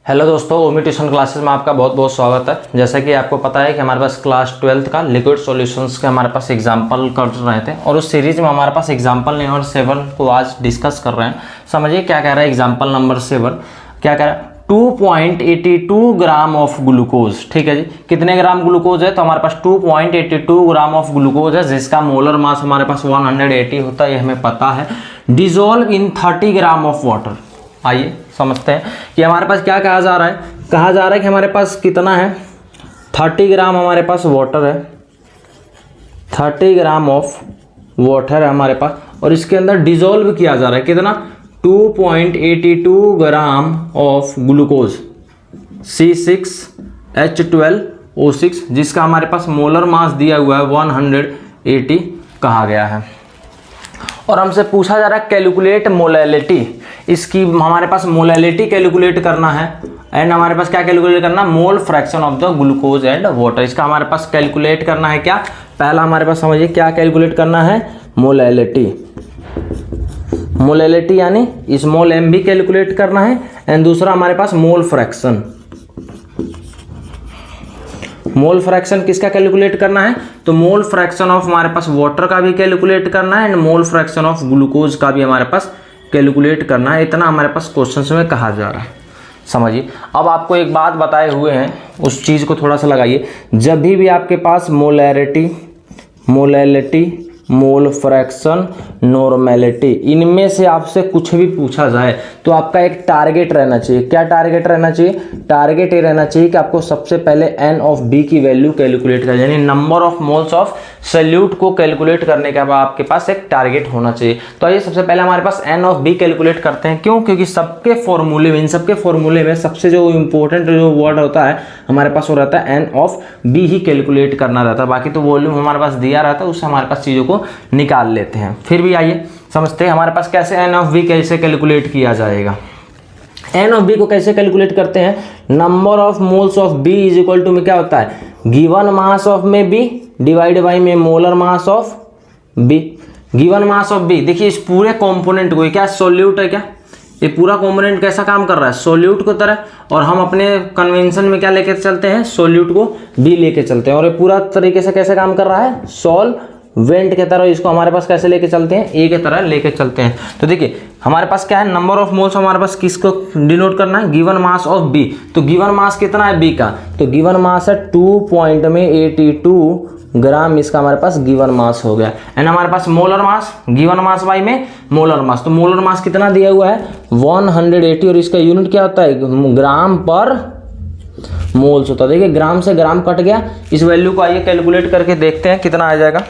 Hello दोस्तों, ओमी tuition classes में आपका बहुत बहुत स्वागत है। जैसा कि आपको पता है कि हमारे पास क्लास 12th का लिक्विड सॉल्यूशंस के हमारे पास एग्जांपल कर रहे थे और उस सीरीज में हमारे पास एग्जांपल नंबर 7 को आज डिस्कस कर रहे हैं। समझिए क्या कह रहा है एग्जांपल नंबर 7, क्या कह रहा है 2.82 ग्राम ऑफ ग्लूकोज। ठीक है जी, कितने ग्राम ग्लूकोज है? तो हमारे पास 2.82 ग्राम ऑफ ग्लूकोज है जिसका मोलर मास हमारे पास 180 होता है, ये हमें पता है। Dissolve in 30 gram of water. आइए समझते हैं कि हमारे पास क्या कहा जा रहा है। कहा जा रहा है कि हमारे पास कितना है, 30 ग्राम हमारे पास वाटर है, 30 ग्राम ऑफ वाटर है हमारे पास, और इसके अंदर डिजोल्व किया जा रहा है कितना, 2.82 ग्राम ऑफ ग्लूकोज C6H12O6 जिसका हमारे पास मोलर मास दिया हुआ है 180 कहा गया है। और हमसे पूछा जा रहा है कैलकुलेट मोलैलिटी। इसकी हमारे पास मोलैलिटी कैलकुलेट करना है एंड हमारे पास क्या कैलकुलेट करना, मोल fraction of the glucose and water. इसका हमारे पास कैलकुलेट करना है क्या, पहला हमारे पास समझिए क्या कैलकुलेट करना है, मोलैलिटी। मोलैलिटी यानी स्मॉल m भी कैलकुलेट करना है एंड दूसरा हमारे पास मोल फ्रैक्शन। मोल फ्रैक्शन किसका कैलकुलेट करना है, तो मोल फ्रैक्शन ऑफ हमारे पास वाटर का भी कैलकुलेट करना है and mole fraction of glucose का भी हमारे पास कैलकुलेट करना है। इतना हमारे पास क्वेश्चन में कहा जा रहा है। समझिए अब आपको एक बात बताए हुए हैं, उस चीज़ को थोड़ा सा लगाइए। जब भी आपके पास molarity, molality, mole fraction, normality, इनमें से आपसे कुछ भी पूछा जाए तो आपका एक टारगेट रहना चाहिए। क्या टारगेट रहना चाहिए? टारगेट ये रहना चाहिए कि आपको सबसे पहले n ऑफ b की वैल्यू कैलकुलेट कर, यानी number of moles of solute को कैलकुलेट करने के बाद आपके पास एक टारगेट होना चाहिए। तो आइए सबसे पहले हमारे पास n ऑफ b कैलकुलेट करते हैं। क्यों? क्योंकि सबके फॉर्मूले में, इन सबके फॉर्मूले में सबसे जो इंपॉर्टेंट जो वर्ड होता है हमारे पास वो रहता है n of b he calculate करना रहता है। बाकी तो वॉल्यूम हमारे पास दिया रहता है, उससे हमारे पास चीज़ों को निकाल लेते हैं। फिर भी आइए समझते हैं हमारे पास कैसे n ऑफ b कैसे कैलकुलेट किया जाएगा। n ऑफ b को कैसे कैलकुलेट करते हैं, number of moles of b is equal to में क्या होता है, गिवन मास ऑफ में b डिवाइड बाई में molar mass of b। Given mass of b, देखिए इस पूरे कंपोनेंट को, ये क्या सॉल्यूट है, क्या ये पूरा कंपोनेंट कैसा काम कर रहा है, सॉल्यूट की तरह, और हम अपने कन्वेंशन में क्या लेके चलते हैं, सॉल्यूट को b लेके चलते हैं, और ये पूरा तरीके से कैसे काम कर रहा है, सॉल्वेंट के तरह। इसको हमारे पास कैसे लेके चलते हैं, a के तरह लेके चलते हैं। तो देखिए हमारे पास क्या है, नंबर ऑफ मोल्स हमारे पास किसको डिनोट करना है, गिवन मास ऑफ b। तो गिवन मास कितना है b का, तो गिवन मास है 2.82 ग्राम, इसका हमारे पास गिवन मास हो गया। एंड हमारे पास molar mass, given mass by में मोलर मास, तो मोलर मास कितना दिया हुआ है 180, और इसका यूनिट क्या होता है, ग्राम पर मोल्स होता है। देखिए ग्राम से ग्राम कट गया। इस वैल्यू को आइए कैलकुलेट करके देखते हैं कितना आ जाएगा।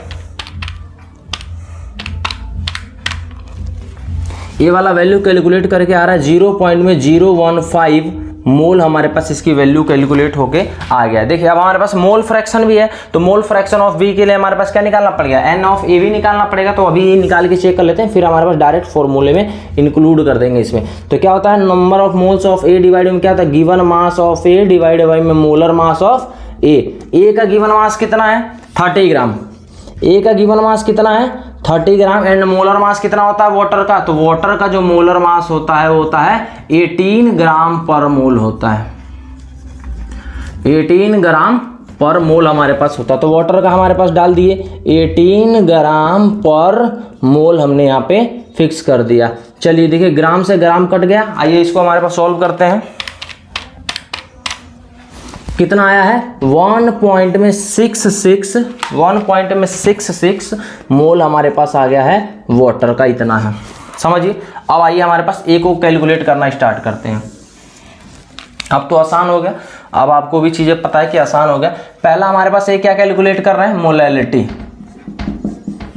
ये वाला वैल्यू कैलकुलेट करके आ रहा है 0.015 मोल, हमारे पास इसकी वैल्यू कैलकुलेट होके आ गया। देखिए अब हमारे पास मोल फ्रैक्शन भी है, तो मोल फ्रैक्शन ऑफ b के लिए हमारे पास क्या निकालना पड़ेगा, n ऑफ a भी निकालना पड़ेगा। तो अभी ये निकाल के चेक कर लेते हैं, फिर हमारे पास डायरेक्ट फॉर्मूले में इंक्लूड कर देंगे इसमें। तो क्या होता है, number of moles of a divide में क्या होता है, given mass of a divide by में molar mass of a। a का गिवन मास कितना है 30 ग्राम, a का गिवन मास कितना है 30 ग्राम, एंड मोलर मास कितना होता है वाटर का, तो वाटर का जो मोलर मास होता है वो होता है 18 ग्राम पर मोल होता है, 18 ग्राम पर मोल हमारे पास होता है। तो वाटर का हमारे पास डाल दिए 18 ग्राम पर मोल, हमने यहाँ पे फिक्स कर दिया। चलिए देखिए ग्राम से ग्राम कट गया। आइए इसको हमारे पास सॉल्व करते हैं। कितना आया है 1.66 मोल हमारे पास आ गया है वाटर का, इतना है। समझिए अब आइए हमारे पास a को कैलकुलेट करना स्टार्ट करते हैं। अब तो आसान हो गया, अब आपको भी चीजें पता है कि आसान हो गया। पहला हमारे पास a क्या कैलकुलेट कर रहे हैं, मोलैलिटी।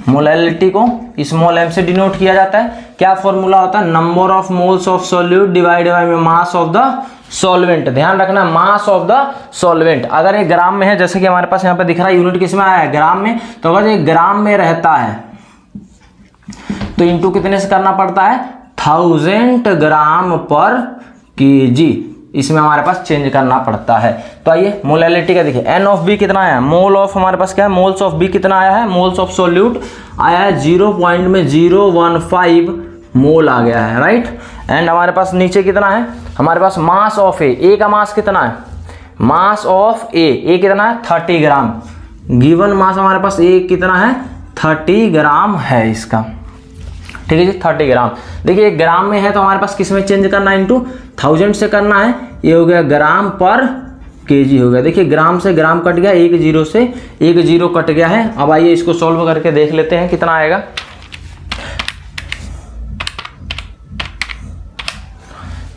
मोलैलिटी को स्मॉल m से डिनोट किया जाता है। क्या फॉर्मूला होता है, number of moles of solute divide by mass of the solvent. ध्यान रखना मास ऑफ द सॉल्वेंट। अगर ये ग्राम में है, जैसे कि हमारे पास यहाँ पे दिख रहा है, यूनिट किस में आया है, ग्राम में, तो अगर ये ग्राम में रहता है तो इंटू कितने से करना पड़ता है, 1000 ग्राम पर केजी, इसमें हमारे पास चेंज करना पड़ता है। तो आइए मोलैलिटी का देखिए, n ऑफ b कितना आया, मोल ऑफ हमारे पास क्या है, मोल्स ऑफ b कितना आया है, मोल्स ऑफ सॉल्यूट आया है 0.015 मोल आ गया है, राइट। एंड हमारे पास नीचे कितना है हमारे पास मास ऑफ ए का मास कितना है, मास ऑफ ए कितना है 30 ग्राम। गिवन मास हमारे पास ए कितना है 30 ग्राम है इसका, ठीक है जी 30 ग्राम। देखिए ग्राम में है तो हमारे पास किस में चेंज करना है, इनटू 1000 से करना है। ये हो गया ग्राम पर केजी हो गया। देखिए ग्राम से ग्राम कट गया, एक जीरो से एक जीरो कट गया है। अब आइए इसको सॉल्व करके देख लेते हैं कितना आएगा।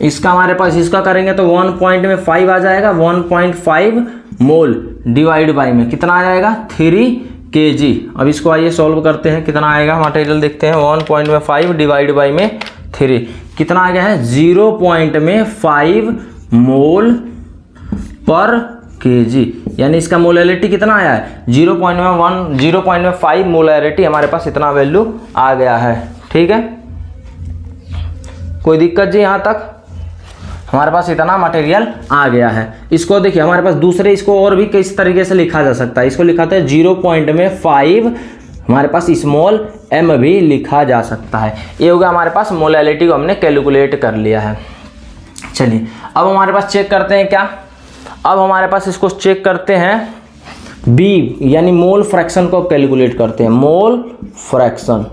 इसका हमारे पास इसका करेंगे तो 1.5 आ जाएगा, 1.5 मोल डिवाइड बाई में कितना आ जाएगा 3 kg। अब इसको आइए सॉल्व करते हैं कितना आएगा, मटेरियल देखते हैं। 1.5 डिवाइड बाई में 3 कितना आ गया है 0.5 मोल पर kg, यानी इसका मोलैरिटी कितना आया है 0.5 मोलैरिटी हमारे पास इतना वैल्यू आ गया है। ठीक है, कोई दिक्कत जी यहाँ तक? हमारे पास इतना मटेरियल आ गया है। इसको देखिए हमारे पास दूसरे इसको और भी किस तरीके से लिखा जा सकता है। इसको लिखाते हैं 0.5 हमारे पास स्मॉल m भी लिखा जा सकता है। ये होगा हमारे पास मोलैरिटी को हमने कैलकुलेट कर लिया है। चलिए अब हमारे पास चेक करते हैं क्या, अब हमारे पास इसको चेक करते हैं b यानी मोल फ्रैक्शन को कैलकुलेट करते हैं। मोल फ्रैक्शन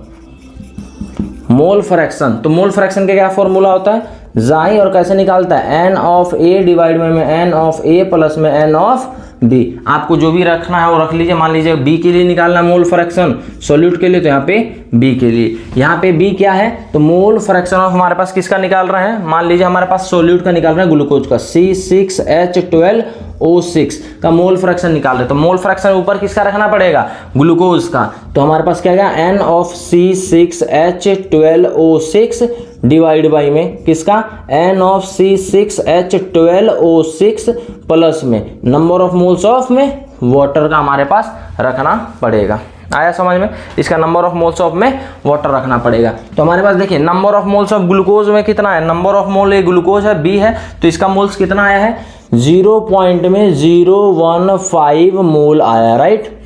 तो मोल फ्रैक्शन का क्या फॉर्मूला होता है, जाई और कैसे निकालता है n ऑफ a डिवाइड में n ऑफ a प्लस में n ऑफ b। आपको जो भी रखना है वो रख लीजिए। मान लीजिए b के लिए निकालना है मोल फ्रैक्शन, सॉल्यूट के लिए तो यहाँ पे b के लिए, यहाँ पे b क्या है तो मोल फ्रैक्शन ऑफ हमारे पास किसका निकाल रहे हैं, मान लीजिए हमारे पास सॉल्यूट का निकाल रहे हैं ग्लूकोज का C6H12O6 का मोल फ्रैक्शन निकाल रहे हैं। तो मोल फ्रैक्शन ऊपर किसका रखना पड़ेगा, ग्लूकोज का। तो हमारे पास क्या गया n of C6H12O6 divide by में किसका n ऑफ C6H12O6 प्लस में नंबर ऑफ मोल्स ऑफ में वाटर का हमारे पास रखना पड़ेगा। आया समझ में? इसका नंबर ऑफ मोल्स ऑफ में वाटर रखना पड़ेगा। तो हमारे पास देखिए number of moles of glucose में कितना है, नंबर ऑफ मोल ये ग्लूकोज है b है, तो इसका मोल्स कितना आया है 0.015 मोल आया, right.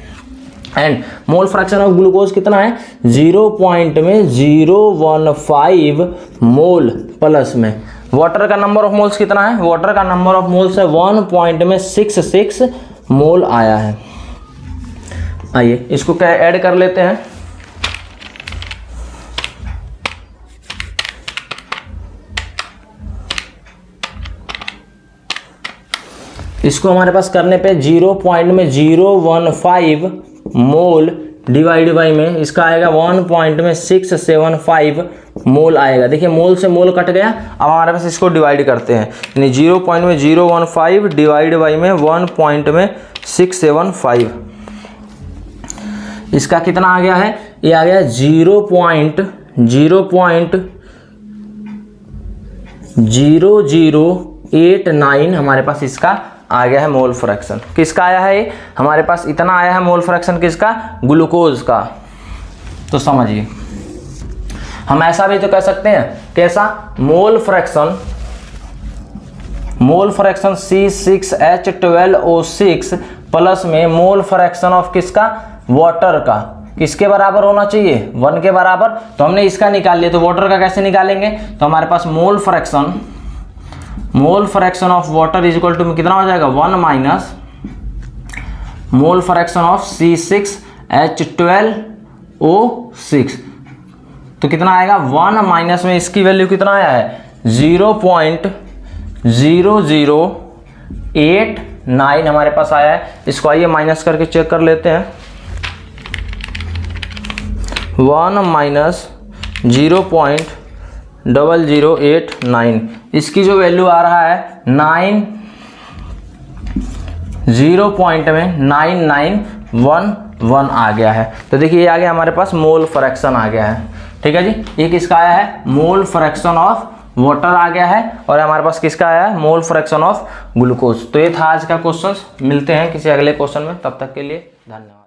And mole fraction of glucose कितना है 0.015 मोल प्लस में वाटर का नंबर ऑफ मोल्स कितना है, वाटर का नंबर ऑफ मोल्स है 1.66 मोल आया है। आइए इसको क्या ऐड कर लेते हैं। इसको हमारे पास करने पे 0.015 मोल डिवाइड बाई में इसका आएगा 1.675 मोल आएगा। देखिए मोल से मोल कट गया। अब हमारे पास इसको डिवाइड करते हैं, यानी 0.015 डिवाइड बाई में 1.675 इसका कितना आ गया है, ये आ गया 0.0089 हमारे पास इसका आ गया है मोल फ्रैक्शन। किसका आया है ये, हमारे पास इतना आया है मोल फ्रैक्शन किसका, ग्लूकोज का। तो समझिए हम ऐसा भी तो कह सकते हैं, कैसा, मोल फ्रैक्शन C6H12O6 प्लस में मोल फ्रैक्शन ऑफ किसका, वाटर का, किसके बराबर होना चाहिए 1 के बराबर। तो हमने इसका निकाल लिया, तो वाटर का कैसे निकालेंगे, तो हमारे पास mole fraction of water is equal to कितना हो जाएगा 1 minus mole fraction of C6H12O6। तो कितना आएगा 1 माइनस में इसकी वैल्यू कितना आया है 0.0089 हमारे पास आया है। इसको आइए माइनस करके चेक कर लेते हैं। 1 माइनस 0.0089 इसकी जो वैल्यू आ रहा है 0.9911 आ गया है। तो देखिए ये आ गया हमारे पास मोल फ्रैक्शन आ गया है। ठीक है जी, ये किसका आया है, मोल फ्रैक्शन ऑफ वाटर आ गया है, और हमारे पास किसका आया है, मोल फ्रैक्शन ऑफ ग्लूकोज। तो ये था आज का क्वेश्चन। मिलते हैं किसी अगले क्वेश्चन में, तब तक के लिए धन्यवाद।